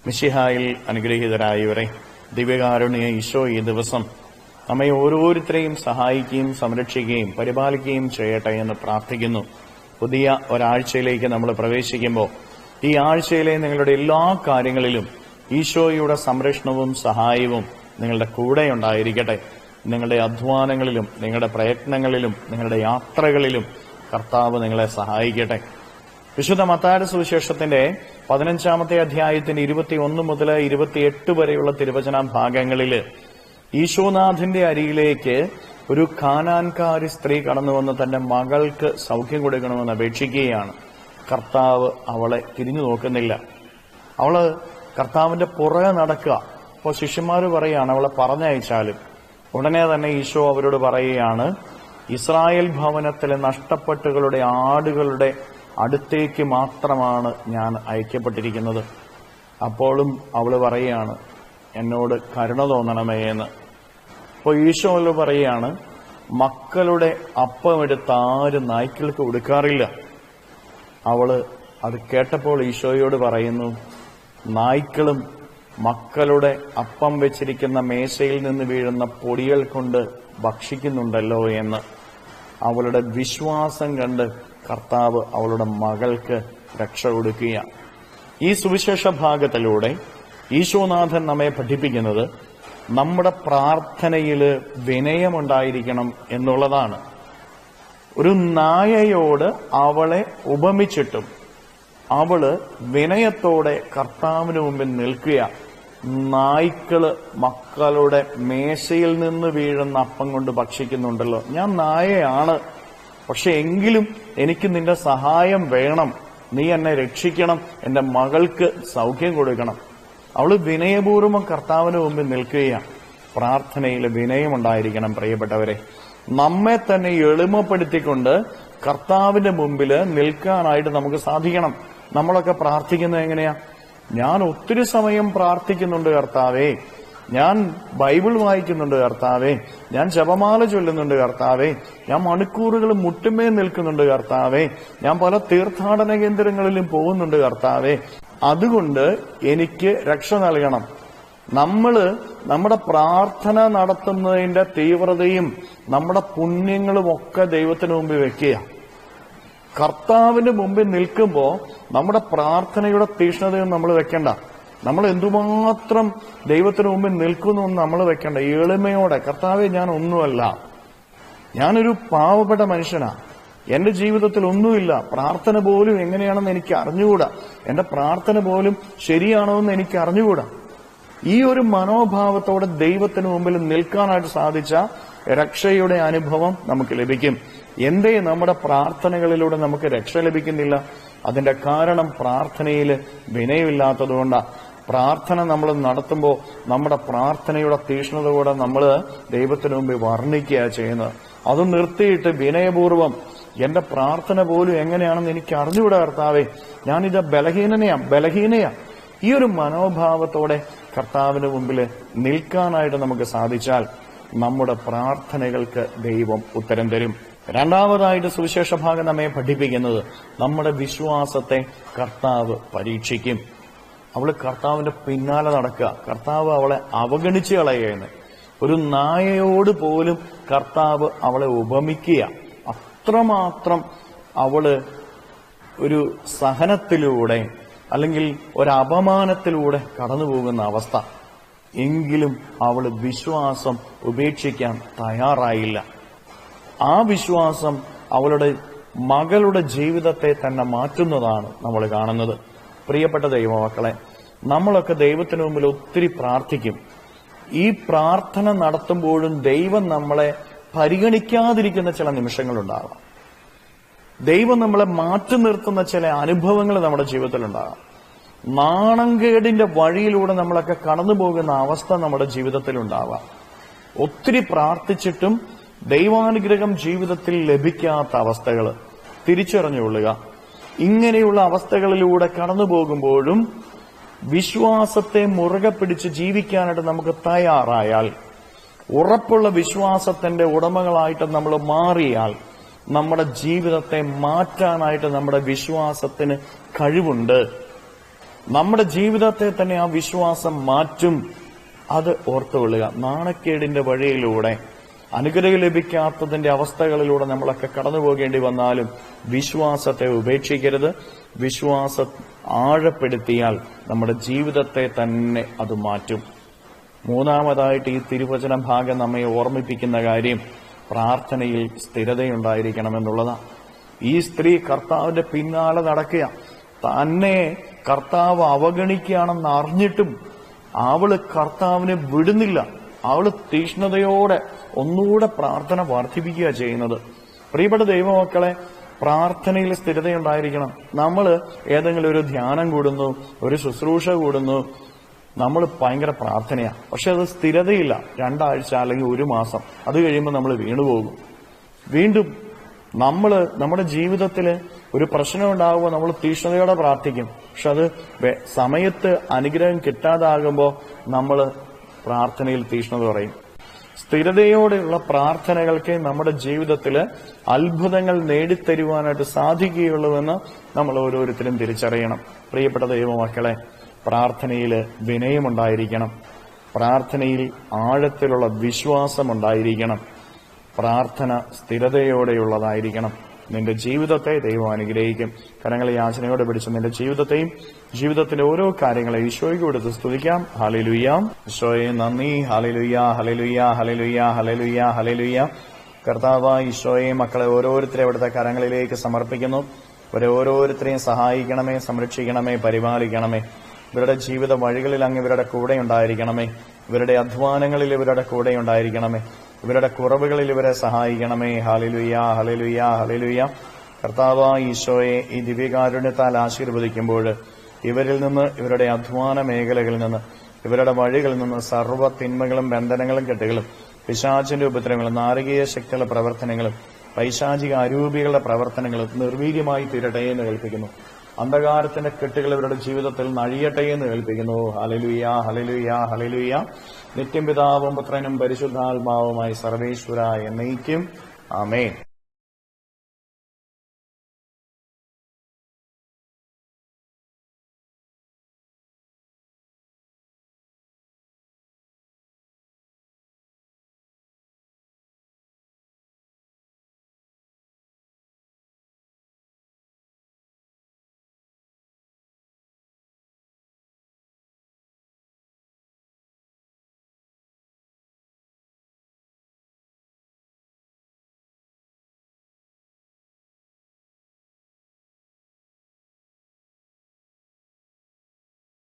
മിശിഹായിൽ അനുഗ്രഹീതരായവരെ, ദിവ്യകാരുണ്യ ഈശോ ഈ ദിവസം നമ്മെ ഓരോരുത്തരെയും സഹായിക്കുകയും സംരക്ഷിക്കുകയും പരിപാലിക്കുകയും ചെയ്യട്ടെ എന്ന് പ്രാർത്ഥിക്കുന്നു. പുതിയ ഒരാഴ്ചയിലേക്ക് നമ്മൾ പ്രവേശിക്കുമ്പോൾ ഈ ആഴ്ചയിലെ നിങ്ങളുടെ എല്ലാ കാര്യങ്ങളിലും ഈശോയുടെ സംരക്ഷണവും സഹായവും നിങ്ങളുടെ കൂടെ ഉണ്ടായിരിക്കട്ടെ. നിങ്ങളുടെ അധ്വാനങ്ങളിലും നിങ്ങളുടെ പ്രയത്നങ്ങളിലും നിങ്ങളുടെ യാത്രകളിലും കർത്താവ് നിങ്ങളെ സഹായിക്കട്ടെ. വിശുദ്ധ മത്തായിയുടെ സുവിശേഷത്തിന്റെ 15-ാമത്തെ അധ്യായത്തിന്റെ 21 മുതൽ 28 വരെയുള്ള തിരുവചന ഭാഗങ്ങളിൽ ഈശോനാഥന്റെ അരിയിലേക്ക് ഒരു കാനാൻകാരി സ്ത്രീ കടന്നു വന്ന് തന്റെ മകൾക്ക് സൗഖ്യം കൊടുക്കണമെന്ന് അപേക്ഷിക്കുകയാണ്. കർത്താവ് അവളെ തിരിഞ്ഞു നോക്കുന്നില്ല. അവള് കർത്താവിന്റെ പുറകെ നടക്കുക. അപ്പോൾ ശിഷ്യന്മാർ പറയുകയാണ് അവളെ പറഞ്ഞയച്ചാലും. ഉടനെ തന്നെ ഈശോ അവരോട് പറയുകയാണ്, ഇസ്രായേൽ ഭവനത്തിലെ നഷ്ടപ്പെട്ടുകളുടെ ആടുകളുടെ അടുത്തേക്ക് മാത്രമാണ് ഞാൻ അയക്കപ്പെട്ടിരിക്കുന്നത്. അപ്പോഴും അവള് പറയുകയാണ്, എന്നോട് കരുണ തോന്നണമേ എന്ന്. അപ്പോൾ ഈശോ പറയുകയാണ്, മക്കളുടെ അപ്പമെടുത്ത് ആരും നായ്ക്കൾക്ക് കൊടുക്കാറില്ല. അവള് അത് കേട്ടപ്പോൾ ഈശോയോട് പറയുന്നു, നായ്ക്കളും മക്കളുടെ അപ്പം വെച്ചിരിക്കുന്ന മേശയിൽ നിന്ന് വീഴുന്ന പൊടികൾ കൊണ്ട് ഭക്ഷിക്കുന്നുണ്ടല്ലോ എന്ന്. അവളുടെ വിശ്വാസം കണ്ട് കർത്താവ് അവളുടെ മകൾക്ക് രക്ഷ കൊടുക്കുകയാണ്. ഈ സുവിശേഷ ഭാഗത്തിലൂടെ ഈശോനാഥൻ നമ്മെ പഠിപ്പിക്കുന്നത് നമ്മുടെ പ്രാർത്ഥനയിൽ വിനയമുണ്ടായിരിക്കണം എന്നുള്ളതാണ്. ഒരു നായയോട് അവളെ ഉപമിച്ചിട്ടും അവള് വിനയത്തോടെ കർത്താവിന് മുമ്പിൽ നിൽക്കുക. നായ്ക്കള് മക്കളുടെ മേശയിൽ നിന്ന് വീഴുന്ന അപ്പം കൊണ്ട് ഭക്ഷിക്കുന്നുണ്ടല്ലോ, ഞാൻ നായയാണ്, പക്ഷെ എങ്കിലും എനിക്ക് നിന്റെ സഹായം വേണം, നീ എന്നെ രക്ഷിക്കണം, എന്റെ മകൾക്ക് സൗഖ്യം കൊടുക്കണം. അവള് വിനയപൂർവ്വം കർത്താവിന് മുമ്പിൽ നിൽക്കുകയാണ്. പ്രാർത്ഥനയിൽ വിനയമുണ്ടായിരിക്കണം പ്രിയപ്പെട്ടവരെ. നമ്മെ തന്നെ എളിമപ്പെടുത്തിക്കൊണ്ട് കർത്താവിന്റെ മുമ്പിൽ നിൽക്കാനായിട്ട് നമുക്ക് സാധിക്കണം. നമ്മളൊക്കെ പ്രാർത്ഥിക്കുന്നത് എങ്ങനെയാ? ഞാൻ ഒത്തിരി സമയം പ്രാർത്ഥിക്കുന്നുണ്ട് കർത്താവേ, ഞാൻ ബൈബിൾ വായിക്കുന്നുണ്ട് കർത്താവേ, ഞാൻ ജപമാല ചൊല്ലുന്നുണ്ട് കർത്താവേ, ഞാൻ മണിക്കൂറുകൾ മുട്ടുമേ നിൽക്കുന്നുണ്ട് കർത്താവേ, ഞാൻ പല തീർത്ഥാടന കേന്ദ്രങ്ങളിലും പോകുന്നുണ്ട് കർത്താവേ, അതുകൊണ്ട് എനിക്ക് രക്ഷ നൽകണം. നമ്മുടെ പ്രാർത്ഥന നടത്തുന്നതിന്റെ തീവ്രതയും നമ്മുടെ പുണ്യങ്ങളും ഒക്കെ ദൈവത്തിന് മുമ്പിൽ വെക്കുക. കർത്താവിന് മുമ്പിൽ നിൽക്കുമ്പോൾ നമ്മുടെ പ്രാർത്ഥനയുടെ തീഷ്ണതയും നമ്മൾ വെക്കണ്ട. നമ്മൾ എന്തുമാത്രം ദൈവത്തിന് മുമ്പിൽ നിൽക്കുന്നു എന്ന് നമ്മൾ വെക്കണ്ട. എളിമയോടെ, കർത്താവെ ഞാൻ ഒന്നുമല്ല, ഞാനൊരു പാവപ്പെട്ട മനുഷ്യനാ, എന്റെ ജീവിതത്തിൽ ഒന്നുമില്ല, പ്രാർത്ഥന പോലും എങ്ങനെയാണെന്ന് എനിക്ക് അറിഞ്ഞുകൂടാ, എന്റെ പ്രാർത്ഥന പോലും ശരിയാണോ എന്ന് എനിക്ക് അറിഞ്ഞുകൂടാ. ഈ ഒരു മനോഭാവത്തോടെ ദൈവത്തിന് മുമ്പിൽ നിൽക്കാനായിട്ട് സാധിച്ച രക്ഷയുടെ അനുഭവം നമുക്ക് ലഭിക്കും. എന്തേ നമ്മുടെ പ്രാർത്ഥനകളിലൂടെ നമുക്ക് രക്ഷ ലഭിക്കുന്നില്ല? അതിന്റെ കാരണം പ്രാർത്ഥനയിൽ വിനയമില്ലാത്തതുകൊണ്ടാണ്. പ്രാർത്ഥന നമ്മൾ നടത്തുമ്പോൾ നമ്മുടെ പ്രാർത്ഥനയുടെ തീഷ്ണതയോടെ നമ്മൾ ദൈവത്തിന് മുമ്പിൽ വർണ്ണിക്കുക ചെയ്യുന്നത്. അത് നിർത്തിയിട്ട് വിനയപൂർവ്വം എന്റെ പ്രാർത്ഥന പോലും എങ്ങനെയാണെന്ന് എനിക്ക് അറിഞ്ഞുകൂടാ കർത്താവേ, ഞാനിത് ബലഹീനയാ, ഈ ഒരു മനോഭാവത്തോടെ കർത്താവിന് മുമ്പിൽ നിൽക്കാനായിട്ട് നമുക്ക് സാധിച്ചാൽ നമ്മുടെ പ്രാർത്ഥനകൾക്ക് ദൈവം ഉത്തരം തരും. രണ്ടാമതായിട്ട് സുവിശേഷ ഭാഗം നമ്മെ പഠിപ്പിക്കുന്നത് നമ്മുടെ വിശ്വാസത്തെ കർത്താവ് പരീക്ഷിക്കും. അവള് കർത്താവിന്റെ പിന്നാലെ നടക്കുക, കർത്താവ് അവളെ അവഗണിച്ച് കളയുകയാണ്. ഒരു നായയോട് പോലും കർത്താവ് അവളെ ഉപമിക്കുക. അത്രമാത്രം അവള് ഒരു സഹനത്തിലൂടെ അല്ലെങ്കിൽ ഒരു അപമാനത്തിലൂടെ കടന്നു പോകുന്ന അവസ്ഥ. എങ്കിലും അവള് വിശ്വാസം ഉപേക്ഷിക്കാൻ തയ്യാറായില്ല. ആ വിശ്വാസം അവളുടെ മകളുടെ ജീവിതത്തെ തന്നെ മാറ്റുന്നതാണ് നമ്മൾ കാണുന്നത്. പ്രിയപ്പെട്ട ദൈവമക്കളെ, നമ്മളൊക്കെ ദൈവത്തിന് മുമ്പിൽ ഒത്തിരി പ്രാർത്ഥിക്കും. ഈ പ്രാർത്ഥന നടത്തുമ്പോഴും ദൈവം നമ്മളെ പരിഗണിക്കാതിരിക്കുന്ന ചില നിമിഷങ്ങളുണ്ടാകാം. ദൈവം നമ്മളെ മാറ്റി നിർത്തുന്ന ചില അനുഭവങ്ങൾ നമ്മുടെ ജീവിതത്തിലുണ്ടാകാം. നാണംകേടിന്റെ വഴിയിലൂടെ നമ്മളൊക്കെ കടന്നു പോകുന്ന അവസ്ഥ നമ്മുടെ ജീവിതത്തിൽ ഉണ്ടാവാം. ഒത്തിരി പ്രാർത്ഥിച്ചിട്ടും ദൈവാനുഗ്രഹം ജീവിതത്തിൽ ലഭിക്കാത്ത അവസ്ഥകൾ തിരിച്ചറിഞ്ഞുകൊള്ളുക. ഇങ്ങനെയുള്ള അവസ്ഥകളിലൂടെ കടന്നു പോകുമ്പോഴും വിശ്വാസത്തെ മുറുകെ പിടിച്ച് ജീവിക്കാനായിട്ട് നമുക്ക് തയ്യാറായാൽ, ഉറപ്പുള്ള വിശ്വാസത്തിന്റെ ഉടമകളായിട്ട് നമ്മൾ മാറിയാൽ, നമ്മുടെ ജീവിതത്തെ മാറ്റാനായിട്ട് നമ്മുടെ വിശ്വാസത്തിന് കഴിവുണ്ട്. നമ്മുടെ ജീവിതത്തെ തന്നെ ആ വിശ്വാസം മാറ്റും. അത് ഓർത്തുകൊള്ളുക. നാണക്കേടിന്റെ വഴിയിലൂടെ, അനുഗ്രഹം ലഭിക്കാത്തതിന്റെ അവസ്ഥകളിലൂടെ നമ്മളൊക്കെ കടന്നു പോകേണ്ടി വന്നാലും വിശ്വാസത്തെ ഉപേക്ഷിക്കരുത്. വിശ്വാസം ആഴപ്പെടുത്തിയാൽ നമ്മുടെ ജീവിതത്തെ തന്നെ അത് മാറ്റും. മൂന്നാമതായിട്ട് ഈ തിരുവചന ഭാഗം നമ്മെ ഓർമ്മിപ്പിക്കുന്ന കാര്യം പ്രാർത്ഥനയിൽ സ്ഥിരതയുണ്ടായിരിക്കണമെന്നുള്ളതാണ്. ഈ സ്ത്രീ കർത്താവിന്റെ പിന്നാലെ നടക്കുക. തന്നെ കർത്താവ് അവഗണിക്കുകയാണെന്ന് അറിഞ്ഞിട്ടും അവള് കർത്താവിനെ വിടുന്നില്ല. അവള് തീഷ്ണതയോടെ ഒന്നുകൂടെ പ്രാർത്ഥന വർദ്ധിപ്പിക്കുക ചെയ്യുന്നത്. പ്രിയപ്പെട്ട ദൈവമക്കളെ, പ്രാർത്ഥനയിൽ സ്ഥിരതയുണ്ടായിരിക്കണം. നമ്മൾ ഏതെങ്കിലും ഒരു ധ്യാനം കൂടുന്നു, ഒരു ശുശ്രൂഷ കൂടുന്നു, നമ്മൾ ഭയങ്കര പ്രാർത്ഥനയാണ്, പക്ഷെ അത് സ്ഥിരതയില്ല. 2 ആഴ്ച അല്ലെങ്കിൽ 1 മാസം, അത് കഴിയുമ്പോൾ നമ്മൾ വീണുപോകും. വീണ്ടും നമ്മുടെ ജീവിതത്തിൽ ഒരു പ്രശ്നം ഉണ്ടാകുമ്പോൾ നമ്മൾ തീഷ്ണതയോടെ പ്രാർത്ഥിക്കും, പക്ഷെ അത് സമയത്ത് അനുഗ്രഹം കിട്ടാതാകുമ്പോൾ നമ്മൾ പ്രാർത്ഥനയിൽ തീഷ്ണത പറയും. സ്ഥിരതയോടെയുള്ള പ്രാർത്ഥനകൾക്ക് നമ്മുടെ ജീവിതത്തിൽ അത്ഭുതങ്ങൾ നേടിത്തരുവാനായിട്ട് സാധിക്കുകയുള്ളൂവെന്ന് നമ്മൾ ഓരോരുത്തരും തിരിച്ചറിയണം. പ്രിയപ്പെട്ട ദൈവമക്കളെ, പ്രാർത്ഥനയിൽ വിനയമുണ്ടായിരിക്കണം. പ്രാർത്ഥനയിൽ ആഴത്തിലുള്ള വിശ്വാസമുണ്ടായിരിക്കണം. പ്രാർത്ഥന സ്ഥിരതയോടെയുള്ളതായിരിക്കണം. നിന്റെ ജീവിതത്തെ ദൈവം അനുഗ്രഹിക്കും. കരങ്ങളെ യാചനയോടെ പിടിച്ച് നിന്റെ ജീവിതത്തെയും ജീവിതത്തിന്റെ ഓരോ കാര്യങ്ങളെ ഈശോയ്ക്ക് കൊടുത്ത് സ്തുതിക്കാം. ഹല്ലേലൂയ. ഈശോയെ നന്ദി. Hallelujah, hallelujah, hallelujah, hallelujah, hallelujah. കർത്താവായ ഈശോയെ, മക്കളെ ഓരോരുത്തരെ അവിടുത്തെ കരങ്ങളിലേക്ക് സമർപ്പിക്കുന്നു. ഇവരെ ഓരോരുത്തരെയും സഹായിക്കണമേ, സംരക്ഷിക്കണമേ, പരിപാലിക്കണമേ. ഇവരുടെ ജീവിത വഴികളിൽ അങ്ങ് ഇവരുടെ കൂടെ ഉണ്ടായിരിക്കണമേ. ഇവരുടെ അധ്വാനങ്ങളിൽ ഇവരുടെ കൂടെ ഉണ്ടായിരിക്കണമേ. ഇവരുടെ കുറവുകളിൽ ഇവരെ സഹായിക്കണമേ. Hallelujah, hallelujah, hallelujah. കർത്താവായ ഈശോയെ, ഈ ദിവ്യകാരുണ്യത്താൽ ആശീർവദിക്കുമ്പോൾ ഇവരിൽ നിന്ന്, ഇവരുടെ അധ്വാന മേഖലകളിൽ നിന്ന്, ഇവരുടെ വഴികളിൽ നിന്ന് സർവ്വ തിന്മകളും ബന്ധനങ്ങളും കെട്ടുകളും പിശാചിന്റെ ഉപദ്രവങ്ങളും നാരകീയ ശക്തികളുടെ പ്രവർത്തനങ്ങളും പൈശാചിക അരൂപികളുടെ പ്രവർത്തനങ്ങളും നിർവീര്യമായി തീരട്ടെ എന്ന് കൽപ്പിക്കുന്നു. അന്ധകാരത്തിന്റെ കെട്ടുകൾ ഇവരുടെ ജീവിതത്തിൽ നഴിയട്ടെ എന്ന് കൽപ്പിക്കുന്നു. Hallelujah, hallelujah, hallelujah. നിത്യം പിതാവും പുത്രനും പരിശുദ്ധാത്മാവുമായി സർവേശ്വര എന്നേക്കും. ആമേൻ.